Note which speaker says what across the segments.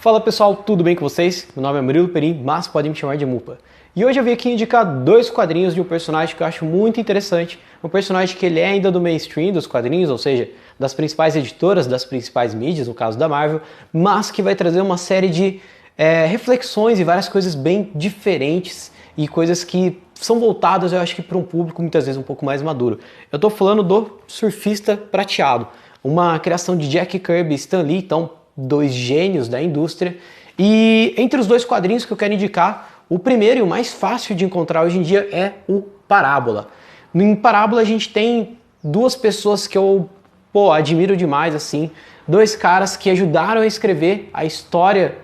Speaker 1: Fala pessoal, tudo bem com vocês? Meu nome é Murilo Perim, mas podem me chamar de Mupa. E hoje eu vim aqui indicar dois quadrinhos de um personagem que eu acho muito interessante, um personagem que ele é ainda do mainstream dos quadrinhos, ou seja, das principais editoras, das principais mídias, no caso da Marvel, mas que vai trazer uma série de reflexões e várias coisas bem diferentes e coisas que são voltadas, eu acho que para um público muitas vezes um pouco mais maduro. Eu estou falando do Surfista Prateado, uma criação de Jack Kirby e Stan Lee, então dois gênios da indústria. E entre os dois quadrinhos que eu quero indicar, o primeiro e o mais fácil de encontrar hoje em dia é o Parábola. Em Parábola a gente tem duas pessoas que eu admiro demais, assim, dois caras que ajudaram a escrever a história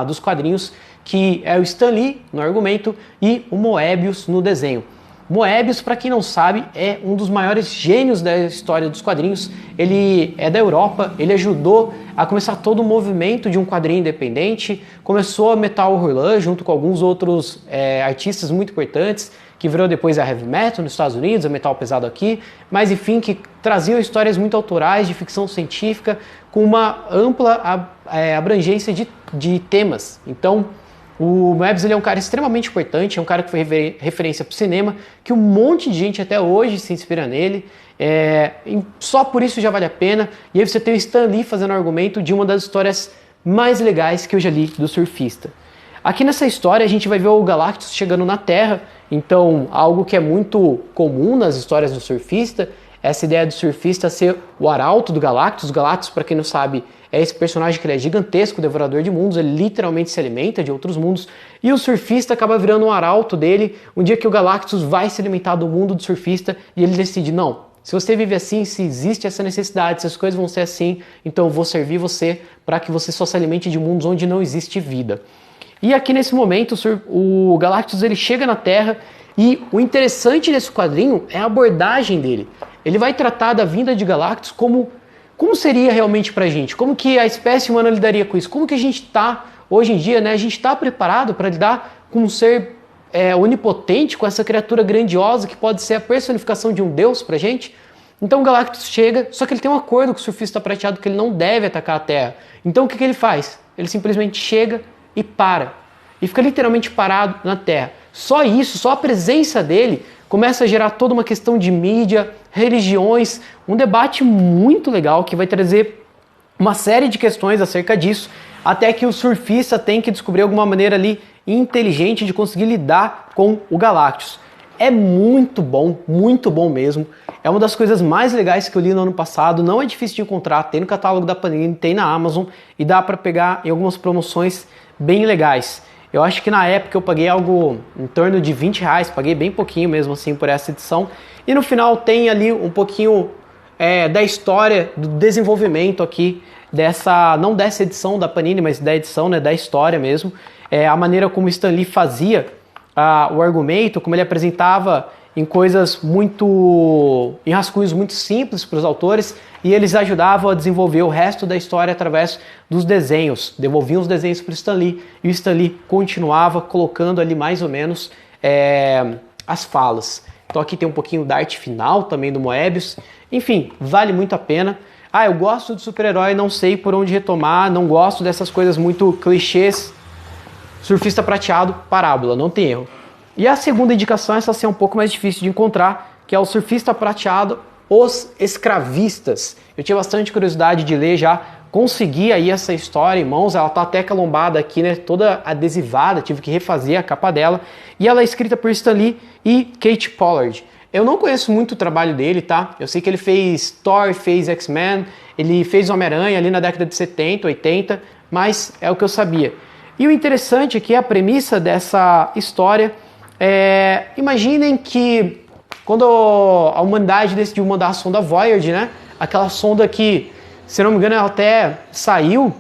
Speaker 1: dos quadrinhos, que é o Stan Lee no argumento e o Moebius no desenho. Moebius, para quem não sabe, é um dos maiores gênios da história dos quadrinhos. Ele é da Europa, ele ajudou a começar todo o movimento de um quadrinho independente, começou a Metal Hurlan junto com alguns outros artistas muito importantes, que virou depois a Heavy Metal nos Estados Unidos, a Metal Pesado aqui, mas enfim, que traziam histórias muito autorais de ficção científica com uma ampla abrangência de temas. Então, o Moebius ele é um cara extremamente importante, é um cara que foi referência para o cinema, que um monte de gente até hoje se inspira nele, só por isso já vale a pena. E aí você tem o Stan Lee fazendo argumento de uma das histórias mais legais que eu já li do surfista. Aqui nessa história a gente vai ver o Galactus chegando na Terra, então algo que é muito comum nas histórias do surfista, essa ideia do surfista ser o arauto do Galactus. O Galactus, para quem não sabe, é esse personagem que ele é gigantesco, devorador de mundos, ele literalmente se alimenta de outros mundos, e o surfista acaba virando um arauto dele, um dia que o Galactus vai se alimentar do mundo do surfista, e ele decide, não, se você vive assim, se existe essa necessidade, se as coisas vão ser assim, então eu vou servir você para que você só se alimente de mundos onde não existe vida. E aqui nesse momento, o Galactus ele chega na Terra, e o interessante desse quadrinho é a abordagem dele. Ele vai tratar da vinda de Galactus como seria realmente pra gente, como que a espécie humana lidaria com isso, como que a gente está hoje em dia, né? A gente está preparado para lidar com um ser onipotente, com essa criatura grandiosa que pode ser a personificação de um deus pra gente? Então o Galactus chega, só que ele tem um acordo com o Surfista Prateado que ele não deve atacar a Terra. Então o que ele faz? Ele simplesmente chega e para, e fica literalmente parado na Terra. Só isso, só a presença dele começa a gerar toda uma questão de mídia, religiões, um debate muito legal que vai trazer uma série de questões acerca disso, até que o surfista tem que descobrir alguma maneira ali inteligente de conseguir lidar com o Galactus. É muito bom mesmo. É uma das coisas mais legais que eu li no ano passado, não é difícil de encontrar, tem no catálogo da Panini, tem na Amazon e dá para pegar em algumas promoções bem legais. Eu acho que na época eu paguei algo em torno de R$20, paguei bem pouquinho mesmo assim por essa edição. E no final tem ali um pouquinho da história, do desenvolvimento aqui, não dessa edição da Panini, mas da edição, né, da história mesmo. A maneira como o Stan Lee fazia o argumento, como ele apresentava em rascunhos muito simples para os autores, e eles ajudavam a desenvolver o resto da história através dos desenhos, devolviam os desenhos para o Stan Lee, e o Stan Lee continuava colocando ali mais ou menos as falas. Então aqui tem um pouquinho da arte final também do Moebius, enfim, vale muito a pena. Eu gosto de super-herói, não sei por onde retomar, não gosto dessas coisas muito clichês. Surfista Prateado, Parábola, não tem erro. E a segunda indicação, essa ser um pouco mais difícil de encontrar, que é o Surfista Prateado, Os Escravistas. Eu tinha bastante curiosidade de ler já, consegui aí essa história em mãos, ela tá até calombada aqui, né, toda adesivada, tive que refazer a capa dela, e ela é escrita por Stan Lee e Kate Pollard. Eu não conheço muito o trabalho dele, tá? Eu sei que ele fez Thor, fez X-Men, ele fez Homem-Aranha ali na década de 70, 80, mas é o que eu sabia. E o interessante é que a premissa dessa história imaginem que quando a humanidade decidiu mandar a sonda Voyager, né? Aquela sonda que, se não me engano, ela até saiu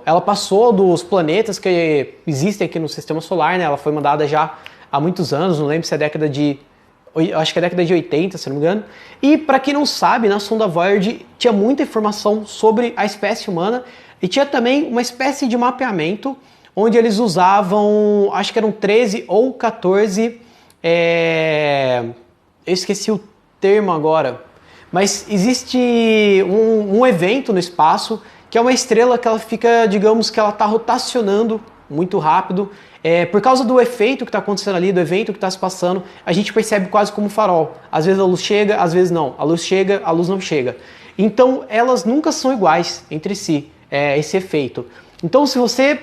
Speaker 1: ela passou dos planetas que existem aqui no Sistema Solar, né? Ela foi mandada já há muitos anos, não lembro se é década de 80, se não me engano. E para quem não sabe, na sonda Voyager tinha muita informação sobre a espécie humana e tinha também uma espécie de mapeamento onde eles usavam, acho que eram 13 ou 14, eu esqueci o termo agora, mas existe um evento no espaço que é uma estrela que ela fica, digamos que ela está rotacionando muito rápido. Por causa do efeito que está acontecendo ali, do evento que está se passando, a gente percebe quase como um farol. Às vezes a luz chega, às vezes não. A luz chega, a luz não chega. Então elas nunca são iguais entre si, esse efeito. Então se você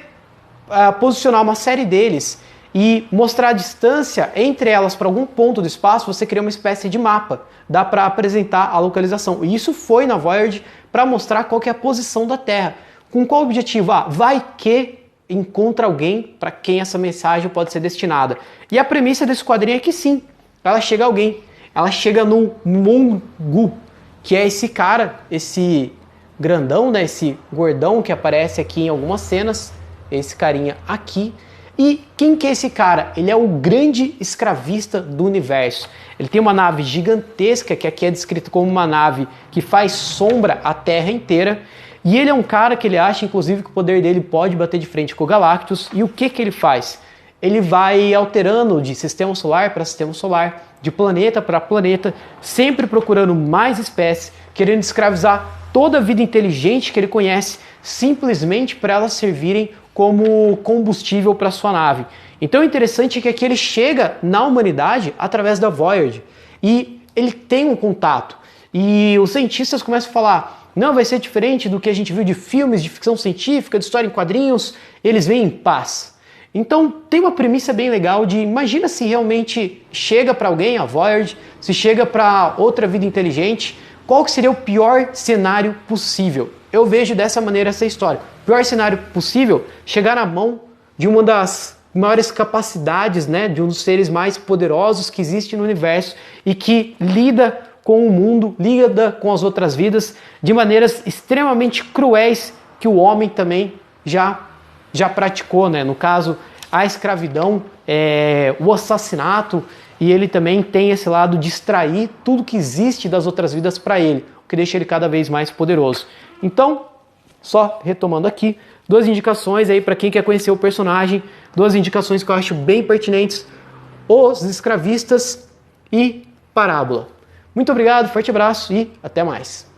Speaker 1: posicionar uma série deles e mostrar a distância entre elas para algum ponto do espaço, você cria uma espécie de mapa. Dá para apresentar a localização. E isso foi na Voyager para mostrar qual que é a posição da Terra. Com qual objetivo? Vai que encontra alguém para quem essa mensagem pode ser destinada. E a premissa desse quadrinho é que sim, ela chega a alguém. Ela chega no Mongu, que é esse cara, esse grandão, né, esse gordão que aparece aqui em algumas cenas, esse carinha aqui. E quem que é esse cara? Ele é o grande escravista do universo. Ele tem uma nave gigantesca, que aqui é descrito como uma nave que faz sombra à Terra inteira. E ele é um cara que ele acha, inclusive, que o poder dele pode bater de frente com o Galactus. E o que que ele faz? Ele vai alterando de sistema solar para sistema solar, de planeta para planeta, sempre procurando mais espécies, querendo escravizar toda a vida inteligente que ele conhece, simplesmente para elas servirem como combustível para sua nave. Então o interessante é que aqui ele chega na humanidade através da Voyager e ele tem um contato. E os cientistas começam a falar: não, vai ser diferente do que a gente viu de filmes de ficção científica, de história em quadrinhos, eles vêm em paz. Então tem uma premissa bem legal de, imagina se realmente chega para alguém a Voyager, se chega para outra vida inteligente, qual que seria o pior cenário possível? Eu vejo dessa maneira essa história. O pior cenário possível, chegar na mão de uma das maiores capacidades, né, de um dos seres mais poderosos que existe no universo e que lida com o mundo, lida com as outras vidas de maneiras extremamente cruéis que o homem também já praticou, né? No caso, a escravidão, o assassinato, e ele também tem esse lado de extrair tudo que existe das outras vidas para ele, o que deixa ele cada vez mais poderoso. Então, só retomando aqui, duas indicações aí para quem quer conhecer o personagem, duas indicações que eu acho bem pertinentes: Os Escravistas e Parábola. Muito obrigado, forte abraço e até mais.